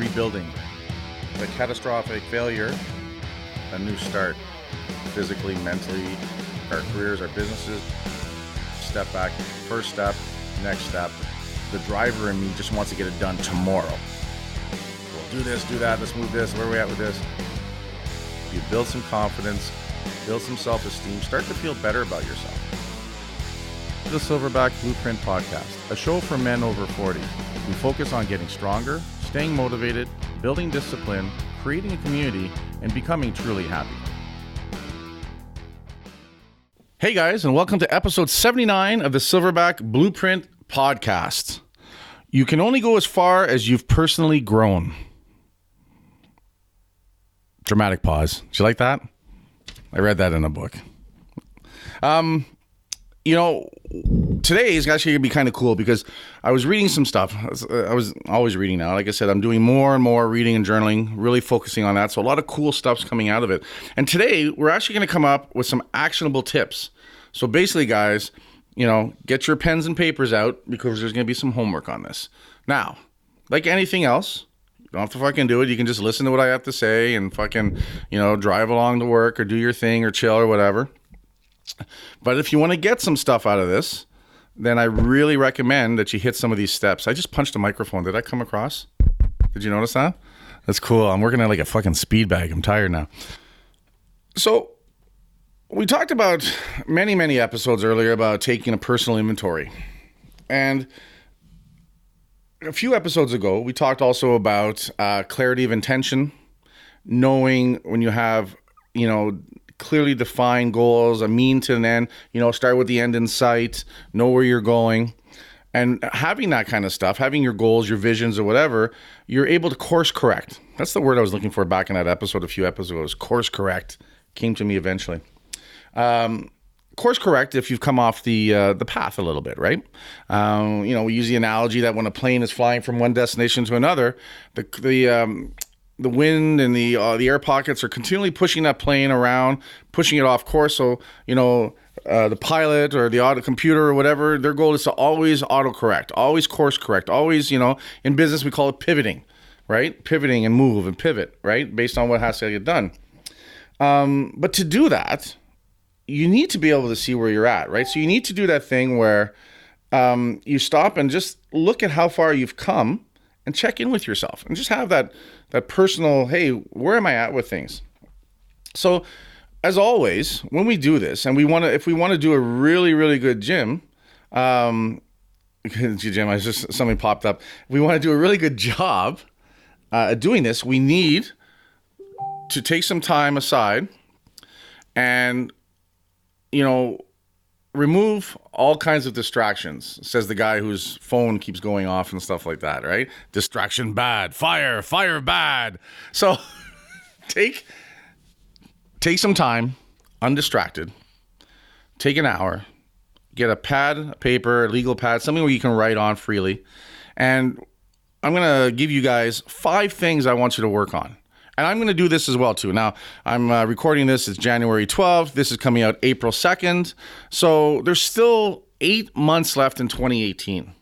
rebuilding. The catastrophic failure, a new start. Physically, mentally, our careers, our businesses. Step back, first step, next step. The driver in me just wants to get it done tomorrow. We'll do this, do that, let's move this, where are we at with this? You build some confidence, build some self-esteem, start to feel better about yourself. The Silverback Blueprint Podcast, a show for men over 40. We focus on getting stronger, staying motivated, building discipline, creating a community, and becoming truly happy. Hey guys, and welcome to episode 79 of the Silverback Blueprint Podcast. You can only go as far as you've personally grown. Dramatic pause. Did you like that? I read that in a book. Today is actually going to be kind of cool because I was reading some stuff. I was always reading now. Like I said, I'm doing more and more reading and journaling, really focusing on that. So a lot of cool stuff's coming out of it. And today, we're actually going to come up with some actionable tips. So basically, guys, get your pens and papers out because there's going to be some homework on this. Now, like anything else, you don't have to fucking do it. You can just listen to what I have to say and fucking, drive along to work or do your thing or chill or whatever. But if you want to get some stuff out of this, then I really recommend that you hit some of these steps. I just punched a microphone. Did I come across? Did you notice that? That's cool. I'm working at like a fucking speed bag. I'm tired now. So we talked about many episodes earlier about taking a personal inventory. And a few episodes ago, we talked also about clarity of intention, knowing when you have, clearly defined goals, a mean to an end, start with the end in sight, know where you're going. And having that kind of stuff, having your goals, your visions or whatever, you're able to course correct. That's the word I was looking for back in that episode a few episodes ago. Course correct came to me eventually. Course correct if you've come off the path a little bit, right? We use the analogy that when a plane is flying from one destination to another, the wind and the air pockets are continually pushing that plane around, pushing it off course. So, the pilot or the auto computer or whatever, their goal is to always autocorrect, always course correct, always, in business we call it pivoting, right? Pivoting and move and pivot, right? Based on what has to get done. But to do that, you need to be able to see where you're at, right? So you need to do that thing where you stop and just look at how far you've come and check in with yourself and just have that personal, hey, where am I at with things? So as always, when we do this and if we want to do a really, really good gym, something popped up. If we want to do a really good job at doing this, we need to take some time aside and, remove all kinds of distractions, says the guy whose phone keeps going off and stuff like that, right? Distraction bad, fire bad. So take some time, undistracted, take an hour, get a pad, a paper, a legal pad, something where you can write on freely. And I'm going to give you guys 5 things I want you to work on. And I'm going to do this as well, too. Now, I'm recording this. It's January 12th. This is coming out April 2nd. So there's still 8 months left in 2018,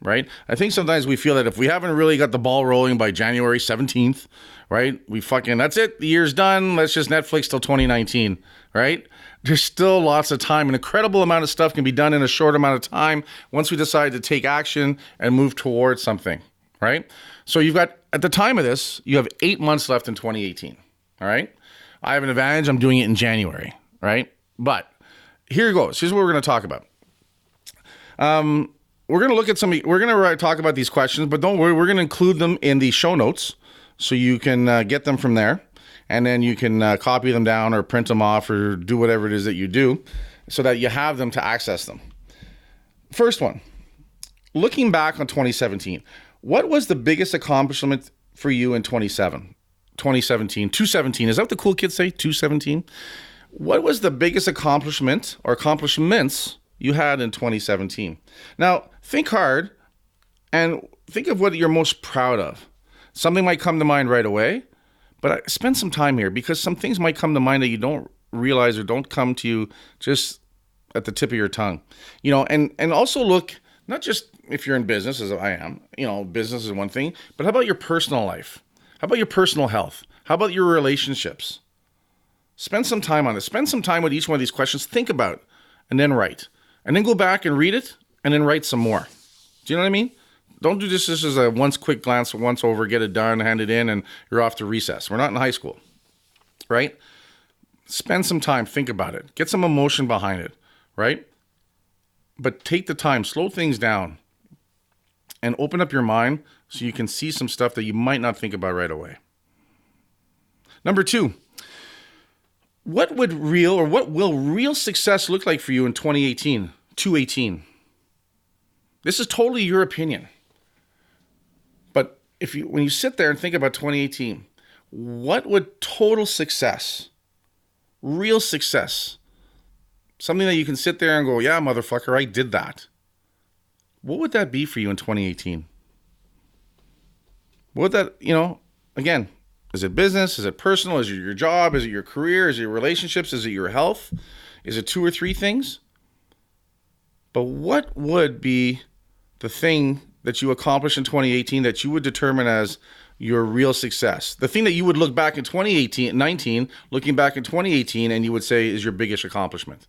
right? I think sometimes we feel that if we haven't really got the ball rolling by January 17th, right, that's it. The year's done. Let's just Netflix till 2019, right? There's still lots of time. An incredible amount of stuff can be done in a short amount of time once we decide to take action and move towards something, right? So you've got, at the time of this, you have 8 months left in 2018, all right? I have an advantage. I'm doing it in January, right? But here it goes. Here's what we're going to talk about. We're going to look at we're going to talk about these questions, but don't worry, we're going to include them in the show notes so you can get them from there, and then you can copy them down or print them off or do whatever it is that you do so that you have them to access them. First one, looking back on 2017, what was the biggest accomplishment for you in 217? 217. Is that what the cool kids say? 217? What was the biggest accomplishment or accomplishments you had in 2017? Now, think hard and think of what you're most proud of. Something might come to mind right away, but spend some time here because some things might come to mind that you don't realize or don't come to you just at the tip of your tongue. And also look Not just if you're in business, as I am, business is one thing, but how about your personal life? How about your personal health? How about your relationships? Spend some time on this. Spend some time with each one of these questions. Think about it, and then write. And then go back and read it, and then write some more. Do you know what I mean? Don't do this as a once quick glance, once over, get it done, hand it in, and you're off to recess. We're not in high school, right? Spend some time. Think about it. Get some emotion behind it, right? But take the time. Slow things down. And open up your mind so you can see some stuff that you might not think about right away. Number 2. What will real success look like for you in 2018? This is totally your opinion. But when you sit there and think about 2018, what would total success, real success, something that you can sit there and go, yeah, motherfucker, I did that. What would that be for you in 2018? What would that, again, is it business? Is it personal? Is it your job? Is it your career? Is it your relationships? Is it your health? Is it 2 or 3 things? But what would be the thing that you accomplished in 2018 that you would determine as your real success? The thing that you would look back in 2019, looking back in 2018, and you would say is your biggest accomplishment.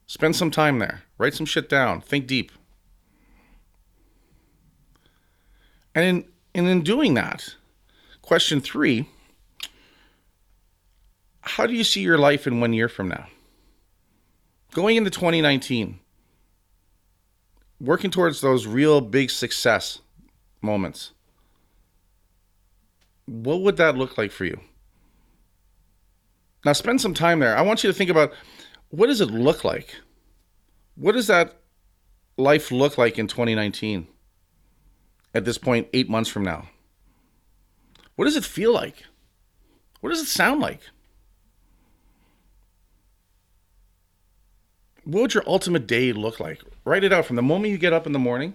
Spend some time there. Write some shit down. Think deep. And in doing that, question 3, how do you see your life in 1 year from now? Going into 2019, working towards those real big success moments, what would that look like for you? Now spend some time there. I want you to think about, what does it look like? What does that life look like in 2019? At this point, 8 months from now? What does it feel like? What does it sound like? What would your ultimate day look like? Write it out from the moment you get up in the morning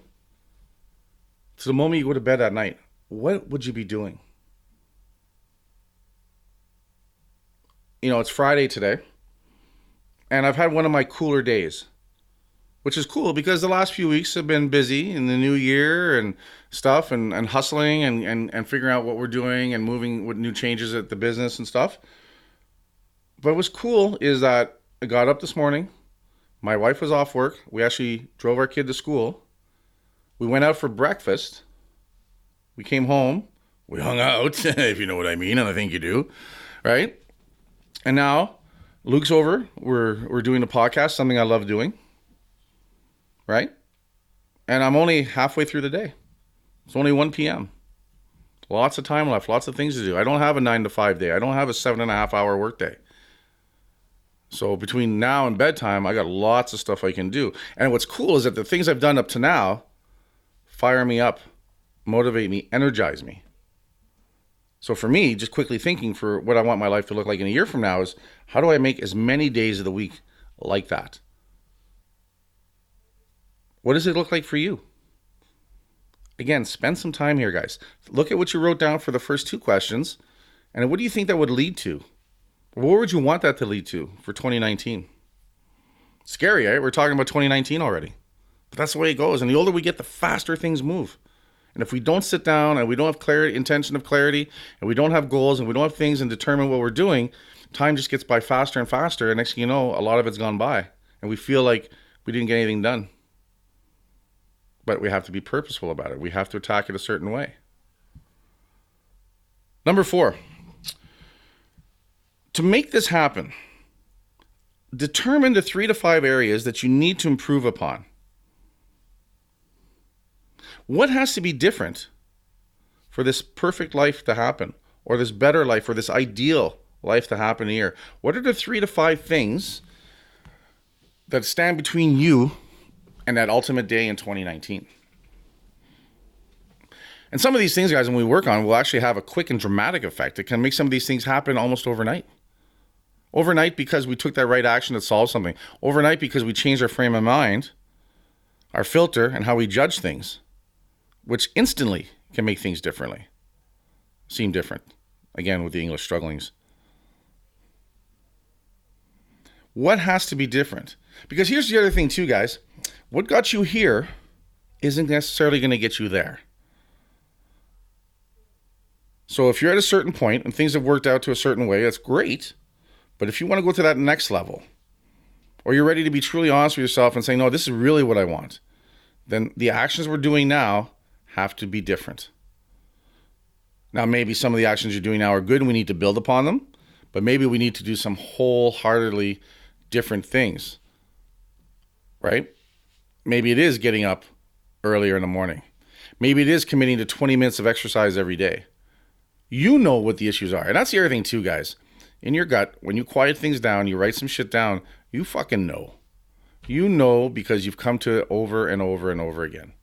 to the moment you go to bed at night. What would you be doing? It's Friday today, and I've had one of my cooler days, which is cool because the last few weeks have been busy in the new year and stuff and hustling and figuring out what we're doing and moving with new changes at the business and stuff. But what's cool is that I got up this morning. My wife was off work. We actually drove our kid to school. We went out for breakfast. We came home. We hung out, if you know what I mean, and I think you do, right? And now Luke's over. We're doing a podcast, something I love doing. Right? And I'm only halfway through the day. It's only 1 p.m. Lots of time left, lots of things to do. I don't have a 9 to 5 day. I don't have a 7.5 hour work day. So between now and bedtime, I got lots of stuff I can do. And what's cool is that the things I've done up to now fire me up, motivate me, energize me. So for me, just quickly thinking for what I want my life to look like in a year from now is, how do I make as many days of the week like that? What does it look like for you? Again, spend some time here, guys. Look at what you wrote down for the first 2 questions, and what do you think that would lead to? What would you want that to lead to for 2019? Scary, right? We're talking about 2019 already. But that's the way it goes. And the older we get, the faster things move. And if we don't sit down and we don't have clarity, intention of clarity, and we don't have goals and we don't have things and determine what we're doing, time just gets by faster and faster. And next thing you know, a lot of it's gone by. And we feel like we didn't get anything done. But we have to be purposeful about it. We have to attack it a certain way. Number 4. To make this happen, determine the 3 to 5 areas that you need to improve upon. What has to be different for this perfect life to happen, or this better life, or this ideal life to happen here? What are the 3 to 5 things that stand between you and that ultimate day in 2019? And some of these things, guys, when we work on, will actually have a quick and dramatic effect. It can make some of these things happen almost overnight. Overnight because we took that right action to solve something. Overnight because we changed our frame of mind, our filter, and how we judge things, which instantly can make things seem different. Again, with the English strugglings. What has to be different? Because here's the other thing too, guys. What got you here isn't necessarily going to get you there. So if you're at a certain point and things have worked out to a certain way, that's great. But if you want to go to that next level, or you're ready to be truly honest with yourself and say, no, this is really what I want, then the actions we're doing now have to be different. Now, maybe some of the actions you're doing now are good and we need to build upon them, but maybe we need to do some wholeheartedly different things, right? Maybe it is getting up earlier in the morning. Maybe it is committing to 20 minutes of exercise every day. You know what the issues are. And that's the other thing too, guys. In your gut, when you quiet things down, you write some shit down, you fucking know. You know because you've come to it over and over and over again.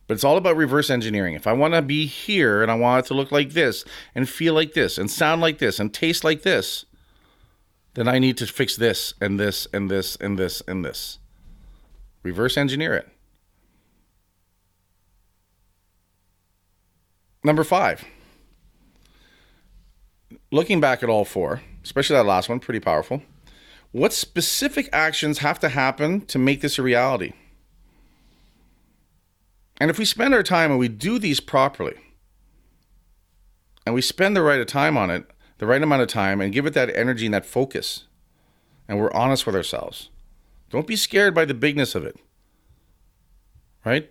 But it's all about reverse engineering. If I want to be here and I want it to look like this and feel like this and sound like this and taste like this, then I need to fix this and this and this and this and this. Reverse engineer it. Number 5. Looking back at all 4, especially that last one, pretty powerful. What specific actions have to happen to make this a reality? And if we spend our time and we do these properly, and we spend the right time on it, the right amount of time, and give it that energy and that focus, and we're honest with ourselves, don't be scared by the bigness of it, right?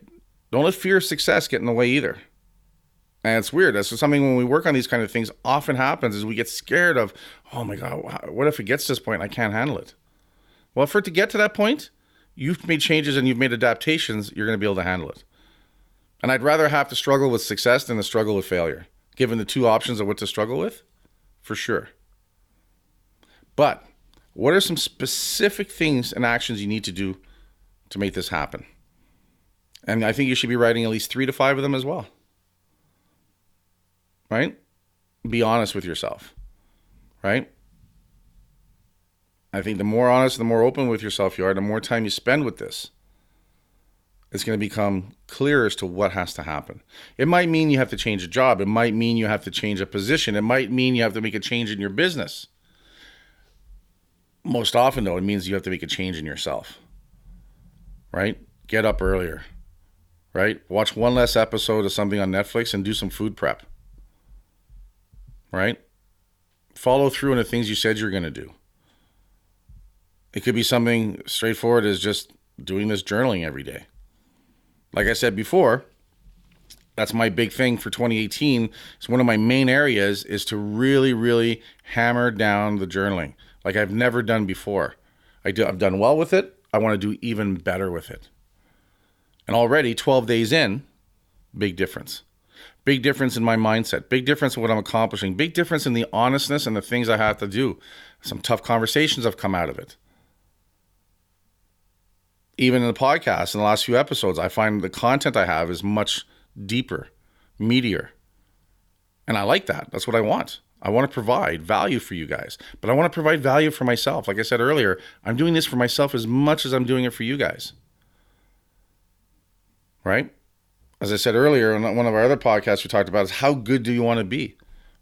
Don't let fear of success get in the way either. And it's weird. That's something when we work on these kind of things often happens is we get scared of, oh my God, what if it gets to this point and I can't handle it? Well, for it to get to that point, you've made changes and you've made adaptations, you're going to be able to handle it. And I'd rather have to struggle with success than to struggle with failure, given the 2 options of what to struggle with, for sure. But what are some specific things and actions you need to do to make this happen? And I think you should be writing at least 3 to 5 of them as well. Right? Be honest with yourself, right? I think the more honest, the more open with yourself you are, the more time you spend with this, it's going to become clear as to what has to happen. It might mean you have to change a job. It might mean you have to change a position. It might mean you have to make a change in your business. Most often, though, it means you have to make a change in yourself, right? Get up earlier, right? Watch one less episode of something on Netflix and do some food prep. Right? Follow through on the things you said you're going to do. It could be something straightforward as just doing this journaling every day. Like I said before, that's my big thing for 2018. It's one of my main areas is to really, really hammer down the journaling like I've never done before. I've done well with it. I want to do even better with it. And already 12 days in, big difference. Big difference in my mindset. Big difference in what I'm accomplishing. Big difference in the honestness and the things I have to do. Some tough conversations have come out of it. Even in the podcast, in the last few episodes, I find the content I have is much deeper, meatier. And I like that. That's what I want. I want to provide value for you guys. But I want to provide value for myself. Like I said earlier, I'm doing this for myself as much as I'm doing it for you guys. Right? As I said earlier, in one of our other podcasts we talked about is how good do you want to be?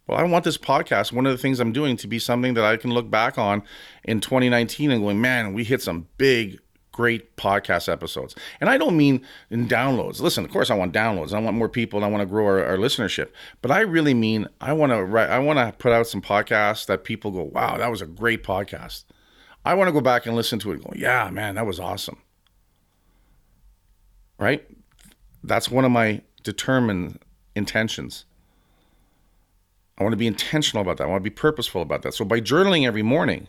Well, I want this podcast, one of the things I'm doing, to be something that I can look back on in 2019 and going, man, we hit some big, great podcast episodes. And I don't mean in downloads. Listen, of course I want downloads. I want more people and I want to grow our listenership. But I really mean I want to put out some podcasts that people go, wow, that was a great podcast. I want to go back and listen to it and go, yeah, man, that was awesome. Right? That's one of my determined intentions. I want to be intentional about that. I want to be purposeful about that. So by journaling every morning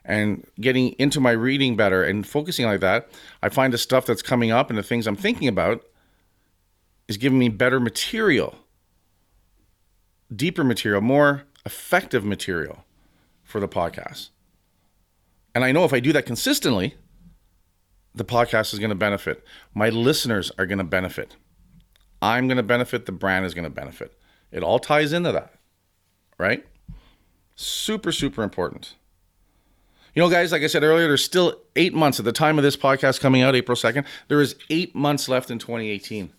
and getting into my reading better and focusing like that, I find the stuff that's coming up and the things I'm thinking about is giving me better material, deeper material, more effective material for the podcast. And I know if I do that consistently, the podcast is going to benefit. My listeners are going to benefit. I'm going to benefit. The brand is going to benefit. It all ties into that, right? Super, super important. You know, guys, like I said earlier, there's still 8 months at the time of this podcast coming out, April 2nd. There is 8 months left in 2018.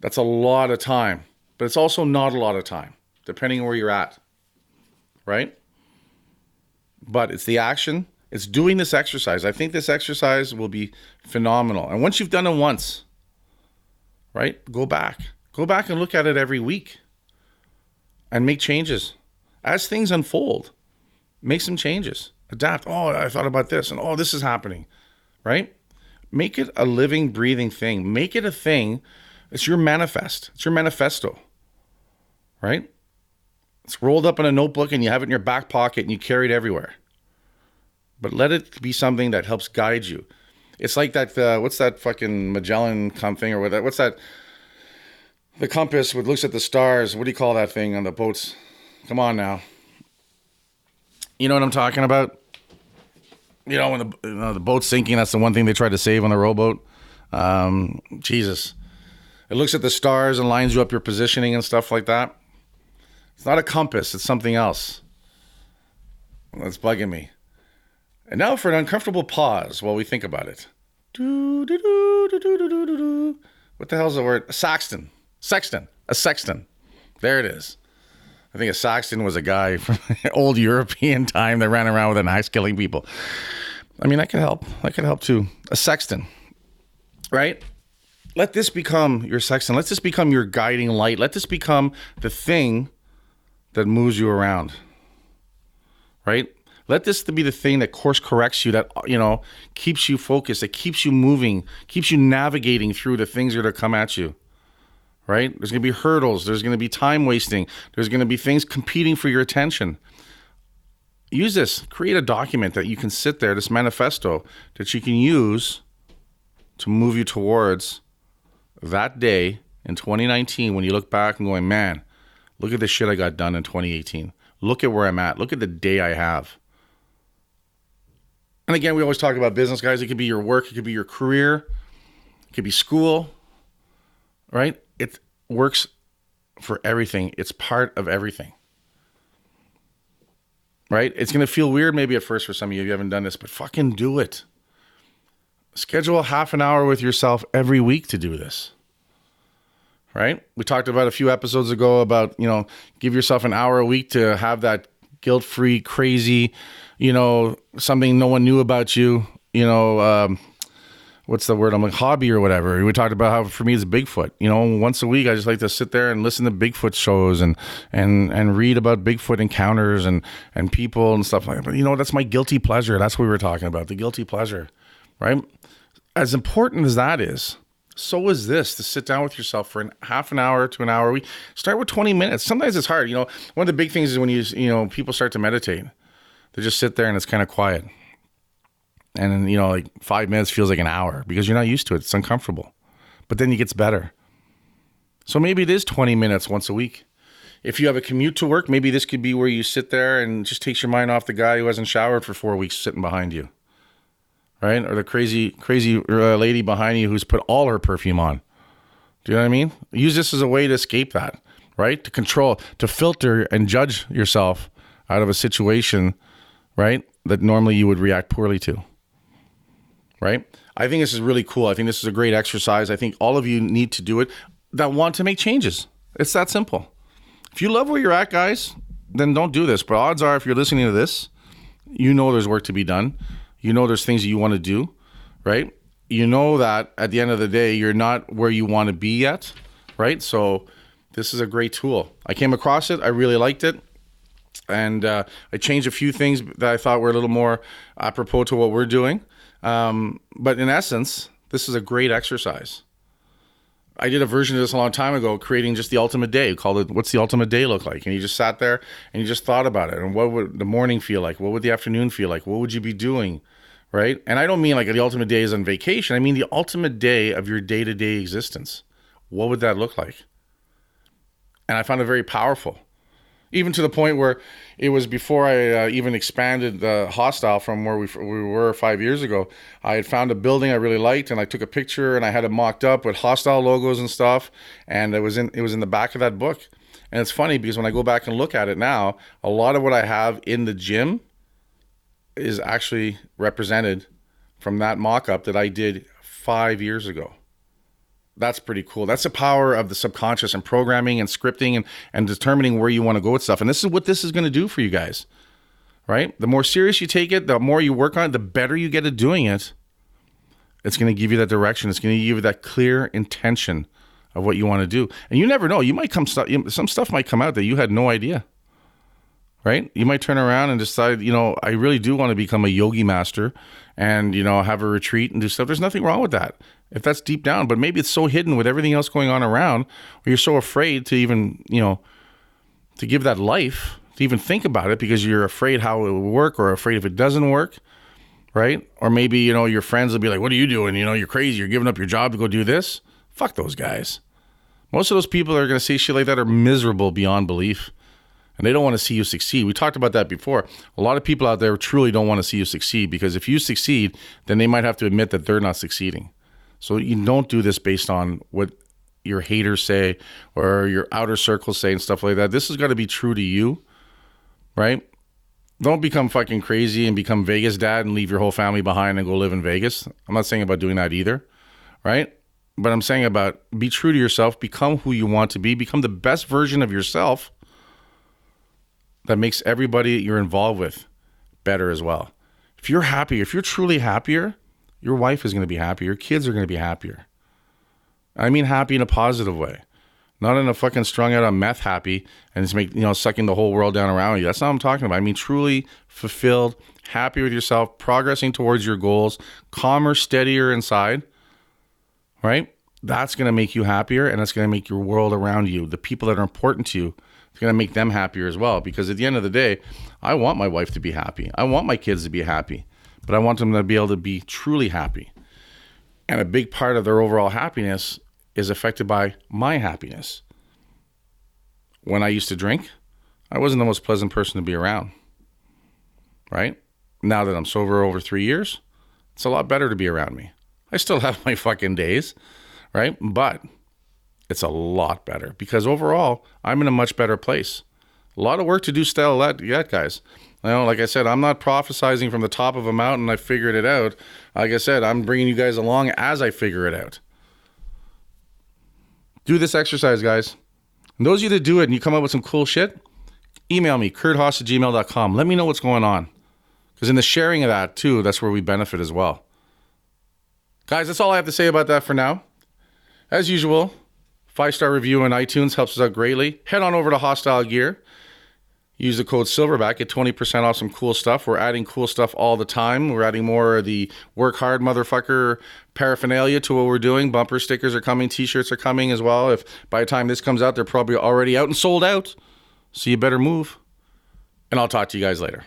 That's a lot of time, but it's also not a lot of time, depending on where you're at, right? But it's the action. It's doing this exercise. I think this exercise will be phenomenal. And once you've done it once, right, go back. Go back and look at it every week and make changes. As things unfold, make some changes. Adapt. Oh, I thought about this, and oh, this is happening, right? Make it a living, breathing thing. Make it a thing. It's your manifest. It's your manifesto, right? It's rolled up in a notebook and you have it in your back pocket and you carry it everywhere. But let it be something that helps guide you. It's like that, what's that fucking Magellan thing or what's that? The compass which looks at the stars. What do you call that thing on the boats? Come on now. You know what I'm talking about? You know, when the boat's sinking, that's the one thing they tried to save on the rowboat. Jesus. It looks at the stars and lines you up your positioning and stuff like that. It's not a compass. It's something else. That's bugging me. And now for an uncomfortable pause while we think about it. What the hell's the word? A sexton. A sexton. There it is. I think a sexton was a guy from old European time that ran around with an axe killing people. I mean, that could help. That could help too. A sexton, right? Let this become your sexton. Let this become your guiding light. Let this become the thing that moves you around, right? Let this be the thing that course corrects you, that, you know, keeps you focused, that keeps you moving, keeps you navigating through the things that are come at you. Right? There's going to be hurdles. There's going to be time wasting. There's going to be things competing for your attention. Use this. Create a document that you can sit there, this manifesto, that you can use to move you towards that day in 2019 when you look back and going, man, look at the shit I got done in 2018. Look at where I'm at. Look at the day I have. And again, we always talk about business, guys. It could be your work. It could be your career. It could be school. Right? It works for everything. It's part of everything. Right? It's going to feel weird maybe at first for some of you if you haven't done this, but fucking do it. Schedule half an hour with yourself every week to do this. Right? We talked about a few episodes ago about, you know, give yourself an hour a week to have that guilt-free, crazy, you know, something no one knew about you, you know, what's the word? I'm like hobby or whatever. We talked about how for me it's Bigfoot. You know, once a week I just like to sit there and listen to Bigfoot shows and read about Bigfoot encounters and people and stuff like that. But you know, that's my guilty pleasure. That's what we were talking about, the guilty pleasure, right? As important as that is, so is this, to sit down with yourself for half an hour to an hour a week. Start with 20 minutes. Sometimes it's hard. You know, one of the big things is when you know, people start to meditate. They just sit there and it's kind of quiet. And then, you know, like 5 minutes feels like an hour because you're not used to it. It's uncomfortable. But then it gets better. So maybe it is 20 minutes once a week. If you have a commute to work, maybe this could be where you sit there and just takes your mind off the guy who hasn't showered for 4 weeks sitting behind you. Right? Or the crazy lady behind you who's put all her perfume on. Do you know what I mean? Use this as a way to escape that, right? To control, to filter and judge yourself out of a situation, right, that normally you would react poorly to. Right? I think this is really cool. I think this is a great exercise. I think all of you need to do it that want to make changes. It's that simple. If you love where you're at, guys, then don't do this. But odds are, if you're listening to this, you know there's work to be done. You know there's things that you want to do, right? You know that at the end of the day, you're not where you want to be yet, right? So this is a great tool. I came across it. I really liked it. And I changed a few things that I thought were a little more apropos to what we're doing. But in essence, this is a great exercise. I did a version of this a long time ago, creating just the ultimate day, called it, what's the ultimate day look like? And you just sat there and you just thought about it. And what would the morning feel like? What would the afternoon feel like? What would you be doing? Right? And I don't mean like the ultimate day is on vacation. I mean the ultimate day of your day-to-day existence. What would that look like? And I found it very powerful. Even to the point where it was before I even expanded the hostile from where we were 5 years ago. I had found a building I really liked, and I took a picture and I had it mocked up with hostile logos and stuff. And it was in the back of that book. And it's funny because when I go back and look at it now, a lot of what I have in the gym is actually represented from that mock-up that I did 5 years ago. That's pretty cool. That's the power of the subconscious and programming and scripting and determining where you want to go with stuff. And this is what this is going to do for you guys. right? The more serious you take it, the more you work on it, the better you get at doing it. It's going to give you that direction. It's going to give you that clear intention of what you want to do. And you never know. Some stuff might come out that you had no idea, right? You might turn around and decide, I really do want to become a yogi master and, have a retreat and do stuff. There's nothing wrong with that if that's deep down. But maybe it's so hidden with everything else going on around, or you're so afraid to even, to give that life, to even think about it because you're afraid how it will work or afraid if it doesn't work. Right? Or maybe, your friends will be like, what are you doing? You're crazy. You're giving up your job to go do this. Fuck those guys. Most of those people that are going to say shit like that are miserable beyond belief. And they don't want to see you succeed. We talked about that before. A lot of people out there truly don't want to see you succeed because if you succeed, then they might have to admit that they're not succeeding. So you don't do this based on what your haters say or your outer circles say and stuff like that. This has got to be true to you, right? Don't become fucking crazy and become Vegas dad and leave your whole family behind and go live in Vegas. I'm not saying about doing that either, right? But I'm saying about be true to yourself, become who you want to be, become the best version of yourself that makes everybody you're involved with better as well. If you're happy, if you're truly happier, your wife is going to be happier. Your kids are going to be happier. I mean happy in a positive way. Not in a fucking strung out on meth happy and it's sucking the whole world down around you. That's not what I'm talking about. I mean truly fulfilled, happy with yourself, progressing towards your goals, calmer, steadier inside, right? That's going to make you happier and that's going to make your world around you, the people that are important to you, it's going to make them happier as well. Because at the end of the day, I want my wife to be happy. I want my kids to be happy, but I want them to be able to be truly happy. And a big part of their overall happiness is affected by my happiness. When I used to drink, I wasn't the most pleasant person to be around, right? Now that I'm sober over 3 years, it's a lot better to be around me. I still have my fucking days, right? But it's a lot better because overall, I'm in a much better place. A lot of work to do still yet, guys. Like I said, I'm not prophesizing from the top of a mountain. I figured it out. Like I said, I'm bringing you guys along as I figure it out. Do this exercise, guys. And those of you that do it and you come up with some cool shit, email me, kurthaas@gmail.com. Let me know what's going on. Because in the sharing of that, too, that's where we benefit as well. Guys, that's all I have to say about that for now. As usual, 5-star review on iTunes helps us out greatly. Head on over to Hostile Gear. Use the code Silverback, get 20% off some cool stuff. We're adding cool stuff all the time. We're adding more of the work hard motherfucker paraphernalia to what we're doing. Bumper stickers are coming, t-shirts are coming as well. If by the time this comes out, they're probably already out and sold out. So you better move. And I'll talk to you guys later.